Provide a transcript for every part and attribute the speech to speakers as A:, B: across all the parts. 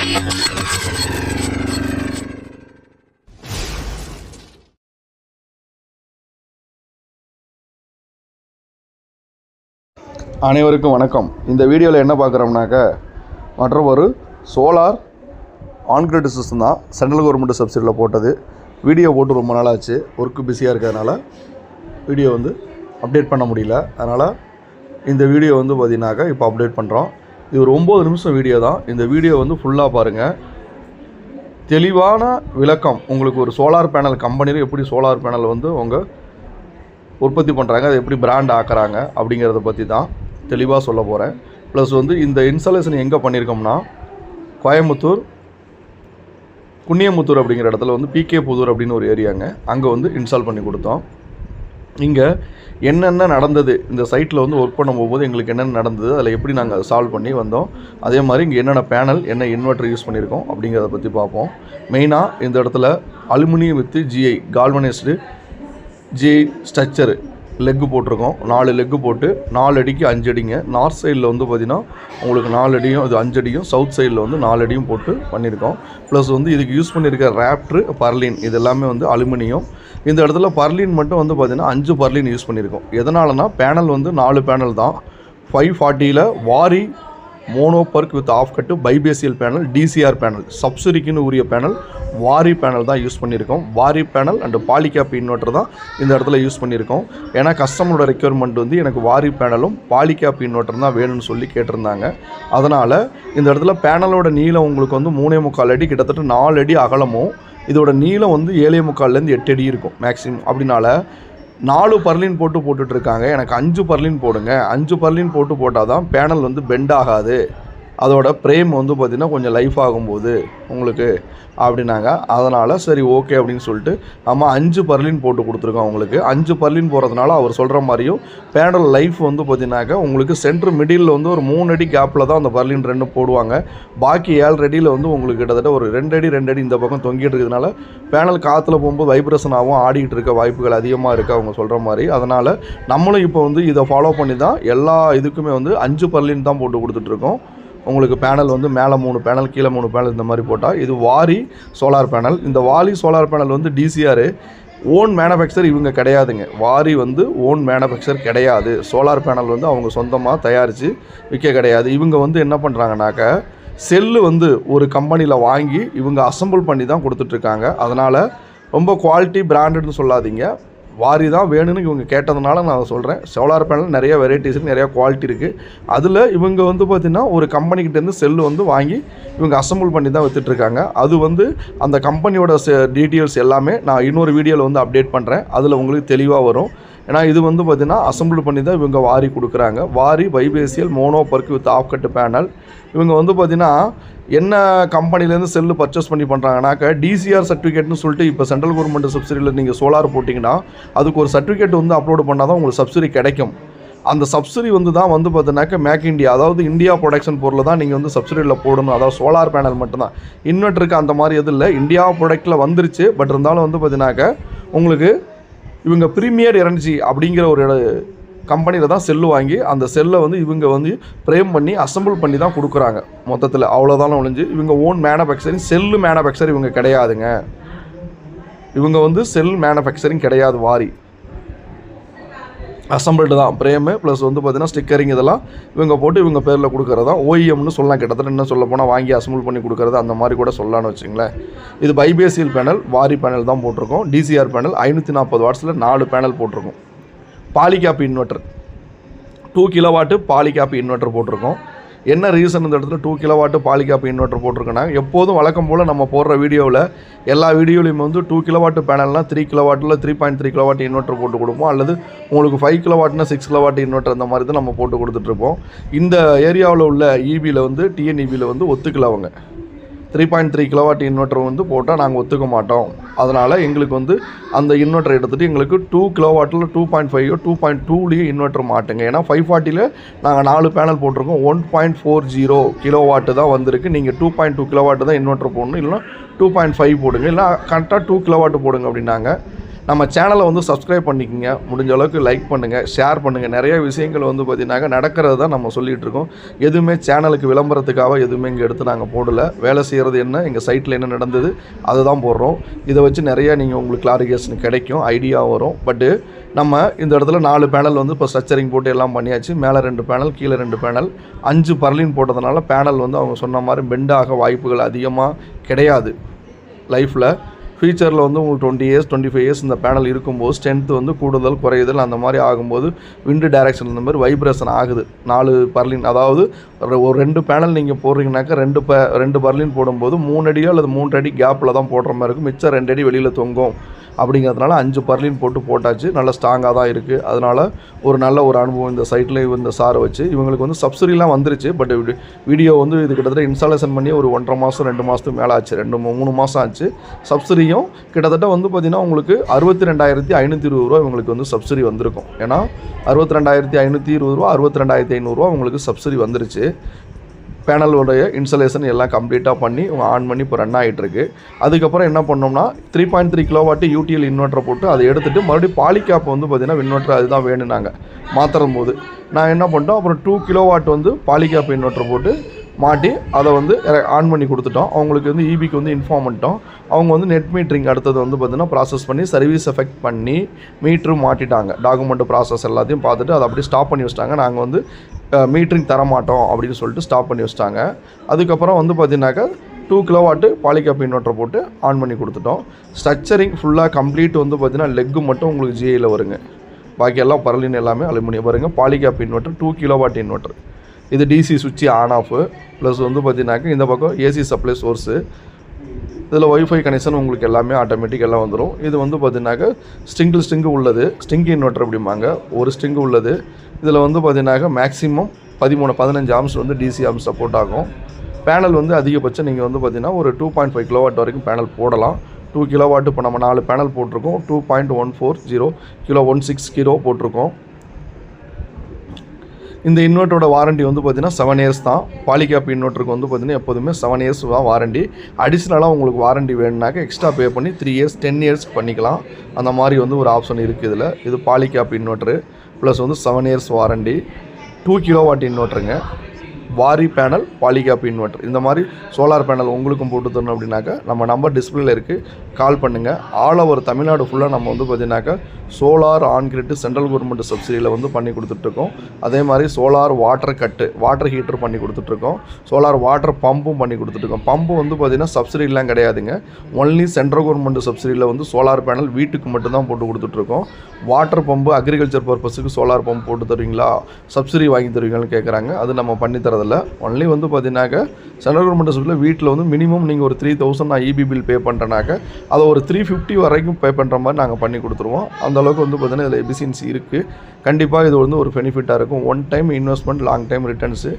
A: அனைவருக்கும் வணக்கம். இந்த வீடியோவில் என்ன பார்க்குறோம்னாக்க மற்றும் ஒரு சோலார் ஆன்கிரிட் சிஸ்டம் தான். சென்ட்ரல் கவர்மெண்ட் சப்சிடியில் போட்டது. வீடியோ போட்டு ரொம்ப நாள் ஆச்சு. ஒர்க்கு பிஸியாக இருக்கிறதுனால வீடியோ அப்டேட் பண்ண முடியல. அதனால் இந்த வீடியோ பார்த்திங்கனாக்கா இப்போ அப்டேட் பண்ணுறோம். இது ஒரு 9 நிமிஷம் வீடியோ தான். இந்த வீடியோ ஃபுல்லாக பாருங்கள். தெளிவான விளக்கம் உங்களுக்கு ஒரு சோலார் பேனல் கம்பெனியில் எப்படி சோலார் பேனல் அவங்க உற்பத்தி பண்ணுறாங்க, அதை எப்படி பிராண்ட் ஆக்குறாங்க அப்படிங்கிறத பற்றி தான் தெளிவாக சொல்ல போகிறேன். ப்ளஸ் இந்த இன்ஸ்டாலேஷன் எங்கே பண்ணியிருக்கோம்னா கோயம்புத்தூர் குன்னியமுத்தூர் அப்படிங்கிற இடத்துல பிகே புதூர் அப்படின்னு ஒரு ஏரியாங்க. அங்கே இன்ஸ்டால் பண்ணி கொடுத்தோம். இங்கே என்னென்ன நடந்தது, இந்த சைட்டில் ஒர்க் பண்ண போகும்போது எங்களுக்கு என்னென்ன நடந்தது, அதில் எப்படி நாங்கள் சால்வ் பண்ணி வந்தோம், அதே மாதிரி இங்கே என்னென்ன பேனல் என்ன இன்வெர்டர் யூஸ் பண்ணியிருக்கோம் அப்படிங்கிறத பற்றி பார்ப்போம். மெயினாக இந்த இடத்துல aluminium with GI galvanised GI structure leg போட்டிருக்கோம். 4 லெக்கு போட்டு 4 அடிக்கு 5 அடிங்க. நார்த் சைடில் பார்த்திங்கன்னா உங்களுக்கு 4 அடியும் அது 5 அடியும், சவுத் சைடில் 4 அடியும் போட்டு பண்ணியிருக்கோம். ப்ளஸ் இதுக்கு யூஸ் பண்ணியிருக்க ரேப்ட்ரு பர்லின் இது எல்லாமே அலுமினியம். இந்த இடத்துல பர்லின் மட்டும் பார்த்திங்கன்னா 5 பர்லின் யூஸ் பண்ணியிருக்கோம். எதனாலனா பேனல் 4 பேனல் தான். 540 Waaree mono PERC with half cut bifacial panel, DCR panel, சப்சிடிக்குன்னு உரிய பேனல் வாரி பேனல் தான் யூஸ் பண்ணியிருக்கோம். வாரி பேனல் அண்டு பாலிகேப் இன்வெர்டர் தான் இந்த இடத்துல யூஸ் பண்ணியிருக்கோம். ஏன்னா கஸ்டமரோட ரெக்யர்மெண்ட் எனக்கு வாரி பேனலும் பாலிகேப் இன்வெர்டர் தான் வேணும்னு சொல்லி கேட்டிருந்தாங்க. அதனால் இந்த இடத்துல பேனலோட நீளம் உங்களுக்கு 3.25 அடி, கிட்டத்தட்ட 4 அடி அகலமும், இதோட நீளம் 7.25 8 அடி இருக்கும் மேக்ஸிமம். அப்படினால 4 பர்லின் போட்டுட்ருக்காங்க. எனக்கு 5 பர்லின் போடுங்க, 5 பர்லின் போட்டால் தான் பேனல் பெண்ட் ஆகாது, அதோட ஃப்ரேம் பார்த்திங்கன்னா கொஞ்சம் லைஃப் ஆகும்போது உங்களுக்கு அப்படின்னாங்க. அதனால் சரி ஓகே அப்படின்னு சொல்லிட்டு நம்ம 5 பர்லின் போட்டு கொடுத்துருக்கோம். உங்களுக்கு 5 பர்லின் போகிறதுனால அவர் சொல்கிற மாதிரியும் பேனல் லைஃப் பார்த்திங்கனாக்கா உங்களுக்கு சென்ட்ரு மிடில் ஒரு 3 அடி கேப்பில் தான் அந்த பர்லின் 2 போடுவாங்க. பாக்கி 7 அடியில் உங்களுக்கு கிட்டத்தட்ட ஒரு 2 அடி இந்த பக்கம் தொங்கிட்டு இருக்கிறதுனால பேனல் காற்றுல போகும்போது வைப்ரேஷன் ஆகும், ஆடிக்கிட்டு இருக்க வாய்ப்புகள் அதிகமாக இருக்குது அவங்க சொல்கிற மாதிரி. அதனால் நம்மளும் இப்போ இதை ஃபாலோ பண்ணி தான் எல்லா இதுக்குமே 5 பர்லின் தான் போட்டு கொடுத்துட்ருக்கோம். உங்களுக்கு பேனல் மேலே 3 பேனல் கீழே 3 பேனல் இந்த மாதிரி போட்டால் இது வாரி சோலார் பேனல். இந்த வாரி solar panel TCR own manufacture இவங்க கிடையாதுங்க. வாரி ஓன் மேனுஃபேக்சர் கிடையாது. சோலார் பேனல் அவங்க சொந்தமாக தயாரித்து விற்க கிடையாது. இவங்க என்ன பண்ணுறாங்கனாக்கா செல்லு ஒரு கம்பெனியில் வாங்கி இவங்க அசம்பிள் பண்ணி தான் கொடுத்துட்ருக்காங்க. அதனால் ரொம்ப குவாலிட்டி பிராண்டட்னு சொல்லாதீங்க. வாரி தான் வேணும்னு இவங்க கேட்டதுனால நான் சொல்கிறேன். சோலார் பேனல் நிறைய வெரைட்டிஸ் நிறையா குவாலிட்டி இருக்குது. அதில் இவங்க பார்த்திங்கன்னா ஒரு கம்பெனிக்கிட்டேருந்து செல்லு வாங்கி இவங்க அசம்பிள் பண்ணி தான் விற்றுட்ருக்காங்க. அது அந்த கம்பெனியோட டீட்டெயில்ஸ் எல்லாமே நான் இன்னொரு வீடியோவில் அப்டேட் பண்ணுறேன். அதில் உங்களுக்கு தெளிவாக வரும். ஏன்னா இது பார்த்திங்கன்னா அசம்பிள் பண்ணி தான் இவங்க வாரி கொடுக்குறாங்க. Waaree bifacial mono PERC with half cut panel. இவங்க பார்த்திங்கன்னா என்ன கம்பெனிலேருந்து செல்லு பர்ச்சேஸ் பண்ணி பண்ணுறாங்கனாக்கா டிசிஆர் சர்டிஃபிகேட்னு சொல்லிட்டு இப்போ சென்ட்ரல் கவர்மெண்ட் சப்சிடியில் நீங்கள் சோலார் போட்டிங்கன்னா அதுக்கு ஒரு சர்டிஃபிகேட் அப்லோடு பண்ணால் தான் உங்களுக்கு சப்சிடி கிடைக்கும். அந்த சப்சிடி தான் பார்த்தீங்கன்னாக்கா மேக் இண்டியா, அதாவது இந்தியா ப்ரொடக்ஷன் பொருளை தான் நீங்கள் சப்சிடியில் போடணும். அதாவது சோலார் பேனல் மட்டும்தான். இன்வெர்ட்டருக்கு அந்த மாதிரி எதுவும் இல்லை. இந்தியா ப்ராடக்ட்டில் வந்துருச்சு. பட் இருந்தாலும் பார்த்தீங்கன்னாக்கா உங்களுக்கு இவங்க ப்ரீமியர் எனர்ஜி அப்படிங்கிற ஒரு கம்பெனியில் தான் செல்லு வாங்கி அந்த செல்லை இவங்க ஃப்ரேம் பண்ணி அசம்பிள் பண்ணி தான் கொடுக்குறாங்க மொத்தத்தில். அவ்வளோதான் ஒழிஞ்சு இவங்க ஓன் மேனுஃபேக்சரிங் செல்லு மேனுஃபேக்சர் இவங்க கிடையாதுங்க. இவங்க செல் மேனுஃபேக்சரிங் கிடையாது. வாரி அசம்பிள்டு தான். ஃப்ரேமு ப்ளஸ் பார்த்தீங்கன்னா ஸ்டிக்கரிங் இதெல்லாம் இவங்க போட்டு இவங்க பேரில் கொடுக்குறது தான் ஓஇஎம்னு சொல்லலாம். கிட்டத்தட்ட என்ன சொல்ல போனால் வாங்கி அசம்பிள் பண்ணி கொடுக்குறது அந்த மாதிரி கூட சொல்லலாம்னு வச்சுங்களேன். இது பைபேசியல் பேனல் வாரி பேனல் தான் போட்டிருக்கோம். டிசிஆர் பேனல் 540 வாட்ஸில் 4 பேனல் போட்டிருக்கோம். Polycab inverter 2 kilowatt Polycab inverter போட்டிருக்கோம். என்ன ரீசன் இந்த இடத்துல 2 கிலோவாட்டு பாலிகேப் இன்வெர்டர் போட்டிருக்கோன்னா எப்போதும் வழக்கம் போல் நம்ம போடுற வீடியோவில் எல்லா வீடியோலையும் 2 கிலோவாட்டு பேனல்னால் 3 கிலோவாட்டில் 3.3 கிலோவாட் இன்வெர்டர் போட்டு கொடுப்போம். அல்லது உங்களுக்கு 5 கிலோவாட்னா 6 கிலோவாட் இன்வெர்டர் அந்த மாதிரி தான் நம்ம போட்டு கொடுத்துட்ருப்போம். இந்த ஏரியாவில் உள்ள ஈபியில் டிஎன்இபியில் ஒத்துக்கலவங்க 3.3 கிலோவாட் இன்வெர்ட்டர் போட்டால் நாங்கள் ஒத்துக்க மாட்டோம். அதனால் எங்களுக்கு அந்த இன்வெர்ட்டர் எடுத்துகிட்டு எங்களுக்கு 2 கிலோவாட்டில் 2.5 2.2லேயே இன்வெர்ட்டர் மாட்டுங்க. ஏன்னா 540 நாங்கள் 4 பேனல் போட்டிருக்கோம். 1.40 கிலோவாட்டு தான் வந்திருக்கு. நீங்கள் 2.2 கிலோவாட்டு தான் இன்வெர்ட்டர் போடணும், இல்லைனா 2.5 போடுங்க, இல்லை கரெக்டாக 2 கிலோவாட்டு போடுங்க அப்படின்னாங்க. நம்ம சேனலை வந்து சப்ஸ்கிரைப் பண்ணிக்கோங்க, முடிஞ்ச அளவுக்கு லைக் பண்ணுங்கள், ஷேர் பண்ணுங்கள். நிறைய விஷயங்கள் வந்து பார்த்திங்கனாக்கா நடக்கிறது தான் நம்ம சொல்லிகிட்டு இருக்கோம். எதுவுமே சேனலுக்கு விளம்பரத்துக்காக எதுவுமே இங்கே எடுத்து நாங்கள் போடலை. வேலை செய்கிறது என்ன, எங்கள் சைட்டில் என்ன நடந்தது அதை தான் போடுறோம். இதை வச்சு நிறையா நீங்கள் உங்களுக்கு கிளாரிஃபிகேஷன் கிடைக்கும், ஐடியா வரும். பட்டு நம்ம இந்த இடத்துல 4 பேனல் வந்து இப்போ ஸ்ட்ரக்சரிங் போட்டு எல்லாம் பண்ணியாச்சு. மேலே 2 பேனல், கீழே 2 பேனல், 5 பர்லின் போட்டதுனால பேனல் வந்து அவங்க சொன்ன மாதிரி பெண்டாக வாய்ப்புகள் அதிகமாக கிடையாது. லைஃப்பில் ஃபியூச்சரில் வந்து உங்களுக்கு 20 இயர்ஸ் 25 இயர்ஸ் இந்த பேனல் இருக்கும்போது ஸ்ட்ரென்த் வந்து கூடுதல் குறையுதல் அந்த மாதிரி ஆகும்போது விண்டு டைரக்ஷன் இந்த மாதிரி வைப்ரேஷன் ஆகுது. 4 பர்லின், அதாவது ஒரு 2 பேனல் நீங்கள் போடுறீங்கனாக்கா 2 பர்லின் போடும்போது 3 அடியோ அல்லது 3 அடி கேப்பில் தான் போடுற மாதிரி இருக்கும். மிச்சம் 2 அடி வெளியில் தொங்கும். அப்படிங்கிறதுனால 5 பர்லின் போட்டாச்சு. நல்லா ஸ்ட்ராங்காக தான் இருக்குது. அதனால் ஒரு நல்ல ஒரு அனுபவம் இந்த சைட்டில் இந்த சாரை வச்சு. இவங்களுக்கு வந்து சப்சிடிலாம் வந்துருச்சு. பட் வீடியோ வந்து இது கிட்டத்தட்ட இன்ஸ்டாலேஷன் பண்ணி ஒரு 1.5 மாதம் 2 மாதத்துக்கு மேலே ஆச்சு. 2-3 மாதம் ஆச்சு. சப்சிடியும் கிட்டத்தட்ட வந்து பார்த்திங்கன்னா உங்களுக்கு 62,520 ரூபா இவங்களுக்கு வந்து சப்சிடி வந்திருக்கும். ஏன்னா 62,520 ரூபா 62,500 ரூபா உங்களுக்கு சப்சிடி வந்துருச்சு. பேனலோடைய இன்ஸ்டலேஷன் எல்லாம் கம்ப்ளீட்டாக பண்ணி ஆன் பண்ணி இப்போ ரன் ஆகிட்டுருக்கு. அதுக்கப்புறம் என்ன பண்ணோம்னா 3.3 கிலோவாட் யூடிஎல் இன்வெர்ட்டரை போட்டு அதை எடுத்துகிட்டு மறுபடியும் பாலிகேப் வந்து பார்த்திங்கன்னா இன்வெர்ட்டர் அதுதான் வேணும் நாங்கள் மாற்றும் போது நான் என்ன பண்ணிட்டோம். அப்புறம் 2 கிலோவாட் வந்து பாலிகேப் இன்வெர்ட்டர் போட்டு மாட்டி அதை வந்து ஆன் பண்ணி கொடுத்துட்டோம். அவங்களுக்கு வந்து இபிக்கு வந்து இன்ஃபார்ம் பண்ணிட்டோம். அவங்க வந்து நெட் மீட்டரிங் அடுத்தது வந்து பார்த்திங்கன்னா ப்ராசஸ் பண்ணி சர்வீஸ் எஃபெக்ட் பண்ணி மீட்டரும் மாட்டிட்டாங்க. டாக்குமெண்ட் ப்ராசஸ் எல்லாத்தையும் பார்த்துட்டு அதை அப்படியே ஸ்டாப் பண்ணி வச்சிட்டாங்க. நாங்கள் வந்து மீட்டரிங் தரமாட்டோம் அப்படின்னு சொல்லிட்டு ஸ்டாப் பண்ணி வச்சிட்டாங்க. அதுக்கப்புறம் வந்து பார்த்திங்கனாக்கா 2 கிலோவாட்டு பாலிகேப் இன்வெர்ட்டர் போட்டு ஆன் பண்ணி கொடுத்துட்டோம். ஸ்ட்ரக்சரிங் ஃபுல்லாக கம்ப்ளீட் வந்து பார்த்திங்கன்னா லெக்கு மட்டும் உங்களுக்கு ஜிஐயில் வருங்க. பாக்கி எல்லாம் பரலின் எல்லாமே அலுமினியம் வருங்க. Polycab inverter 2 kilowatt inverter. இது டிசி சுவிட்ச் ஆன் ஆஃப் ப்ளஸ் வந்து பார்த்திங்கனாக்கா இந்த பக்கம் ஏசி சப்ளை சோர்ஸு. இதில் ஒய்ஃபை கனெக்ஷன் உங்களுக்கு எல்லாமே ஆட்டோமேட்டிக் எல்லாம் வந்துடும். இது வந்து பார்த்திங்கனாக்கா ஸ்ட்ரிங்கு உள்ளது. ஸ்ட்ரிங் இன்வெர்ட்டர் அப்படிம்பாங்க. ஒரு ஸ்ட்ரிங்கு உள்ளது. இதில் வந்து பார்த்திங்கனாக்கா மேக்ஸிமம் 13-15 ஆம்ஸ் வந்து டிசி ஆம்ஸ் சப்போர்ட் ஆகும். பேனல் வந்து அதிகபட்சம் நீங்கள் வந்து பார்த்திங்கன்னா ஒரு 2.5 கிலோவாட் வரைக்கும் பேனல் போடலாம். 2 கிலோவாட் இப்போ நம்ம 4 பேனல் போட்டிருக்கோம். 2.140 கிலோ 16 கிலோ போட்டிருக்கோம். இந்த இன்வெர்ட்டரோட வாரண்டி வந்து பார்த்திங்கன்னா 7 இயர்ஸ் தான். பாலிகேப் இன்வெர்ட்டருக்கு வந்து பார்த்திங்கன்னா எப்போதுமே 7 இயர்ஸ் தான் வாரண்டி. அடிஷ்னலாக உங்களுக்கு வாரண்டி வேணுனாக்க எக்ஸ்ட்ரா பே பண்ணி 3 இயர்ஸ் 10 இயர்ஸ் பண்ணிக்கலாம். அந்த மாதிரி வந்து ஒரு ஆப்ஷன் இருக்குது இதில். இது பாலிகேப் இன்வெர்ட்டரு ப்ளஸ் வந்து 7 இயர்ஸ் வாரண்டி. 2 கிலோவாட் இன்வெர்ட்டருங்க. வாரி பேனல், பாலிகேப் இன்வெர்ட்டர். இந்த மாதிரி சோலார் பேனல் உங்களுக்கும் போட்டு தரணும் அப்படின்னாக்கா நம்ம நம்பர் டிஸ்பிளேல இருக்குது, கால் பண்ணுங்கள். ஆல் ஓவர் தமிழ்நாடு ஃபுல்லாக நம்ம வந்து பார்த்திங்கனாக்கா சோலார் ஆன்கிரிட் சென்ட்ரல் கவர்மெண்ட் சப்சிடியில் வந்து பண்ணி கொடுத்துட்ருக்கோம். அதே மாதிரி சோலார் வாட்டர் கட்டு, வாட்டர் ஹீட்டர் பண்ணி கொடுத்துட்ருக்கோம். சோலார் வாட்டர் பம்பும் பண்ணி கொடுத்துட்ருக்கோம். பம்பு வந்து பார்த்திங்கன்னா சப்சிடிலாம் கிடையாதுங்க. ஒன்லி சென்ட்ரல் கவர்மெண்ட் சப்சிடியில் வந்து சோலார் பேனல் வீட்டுக்கு மட்டும்தான் போட்டு கொடுத்துட்ருக்கோம். வாட்டர் பம்பு அக்ரிகல்ச்சர் பர்பஸுக்கு சோலார் பம்ப் போட்டு தருவீங்களா, சப்சிடி வாங்கி தருவீங்களான்னு கேட்குறாங்க. அது நம்ம பண்ணி தரதில்ல. ஒன்லி வந்து பார்த்தீங்கன்னாக்கா சென்ட்ரல் கவர்மெண்ட் சப்சிடியில் வீட்டில் வந்து மினிமம் நீங்கள் ஒரு 3,000 நான் இபி பில் பே பண்ணுறேனாக்க அதை ஒரு 350 வரைக்கும் பே பண்ணுற மாதிரி நாங்கள் பண்ணி கொடுத்துருவோம். அந்தளவுக்கு வந்து பார்த்திங்கன்னா இதில் எஃபிஷியன்சி இருக்குது. கண்டிப்பாக இது வந்து ஒரு பெனிஃபிட்டாக இருக்கும். 1 time investment, long time returns.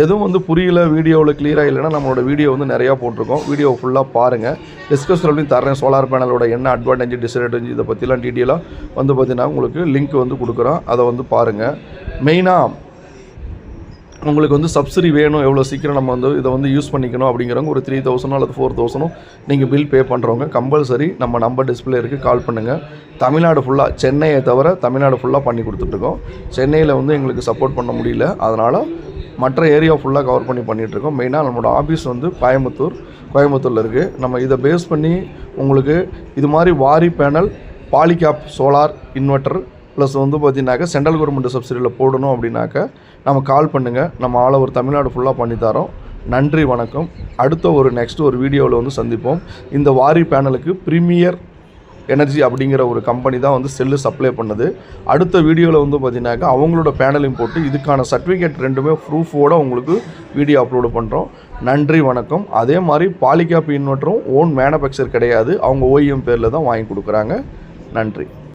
A: எதுவும் வந்து புரியல, வீடியோவில் கிளியராக இல்லைன்னா நம்மளோட வீடியோ வந்து நிறையா போட்டிருக்கோம். வீடியோ ஃபுல்லாக பாருங்கள். டிஸ்கஷன் தரேன். சோலார் பேனலோட என்ன அட்வான்டேஜ் டிஸ்அட்வான்டேஜ் இதை பற்றிலாம் டீட்டெயிலாக வந்து பார்த்திங்கன்னா உங்களுக்கு லிங்க் வந்து கொடுக்குறோம். அதை வந்து பாருங்கள். மெயினாக உங்களுக்கு வந்து சப்சிடி வேணும், எவ்வளோ சீக்கிரம் நம்ம வந்து இதை வந்து யூஸ் பண்ணிக்கணும் அப்படிங்கிறவங்க ஒரு 3,000 அல்லது 4,000 நீங்கள் பில் பே பண்ணுறவங்க கம்பல்சரி நம்ம நம்பர் டிஸ்பிளே இருக்குது, கால் பண்ணுங்கள். தமிழ்நாடு ஃபுல்லாக, சென்னையை தவிர தமிழ்நாடு ஃபுல்லாக பண்ணி கொடுத்துட்ருக்கோம். சென்னையில் வந்து எங்களுக்கு சப்போர்ட் பண்ண முடியல, அதனால் மற்ற ஏரியா ஃபுல்லாக கவர் பண்ணி பண்ணிகிட்ருக்கோம். மெயினாக நம்மளோட ஆஃபீஸ் வந்து கோயம்புத்தூரில் இருக்குது. நம்ம இதை பேஸ் பண்ணி உங்களுக்கு இது மாதிரி வாரி panel, Polycab solar inverter plus வந்து பார்த்திங்கனாக்கா சென்ட்ரல் கவர்மெண்ட் சப்சிடியில் போடணும் அப்படின்னாக்கா நம்ம கால் பண்ணுங்கள். நம்ம ஆல் ஓவர் தமிழ்நாடு ஃபுல்லாக பண்ணித்தரோம். நன்றி, வணக்கம். அடுத்த நெக்ஸ்ட் ஒரு வீடியோவில் வந்து சந்திப்போம். இந்த வாரி பேனலுக்கு ப்ரீமியர் எனர்ஜி அப்படிங்கிற ஒரு கம்பெனி தான் வந்து செல்லு சப்ளை பண்ணுது. அடுத்த வீடியோவில் வந்து பார்த்திங்கனாக்கா அவங்களோட பேனலையும் போட்டு இதுக்கான சர்டிஃபிகேட் ரெண்டுமே ப்ரூஃபோடு உங்களுக்கு வீடியோ அப்லோடு பண்ணுறோம். நன்றி, வணக்கம். அதே மாதிரி பாலிகேப் இன்வெர்ட்டரும் ஓன் மேனுஃபேக்சர் கிடையாது, அவங்க ஓஇஎம் பேரில் தான் வாங்கி கொடுக்குறாங்க. நன்றி.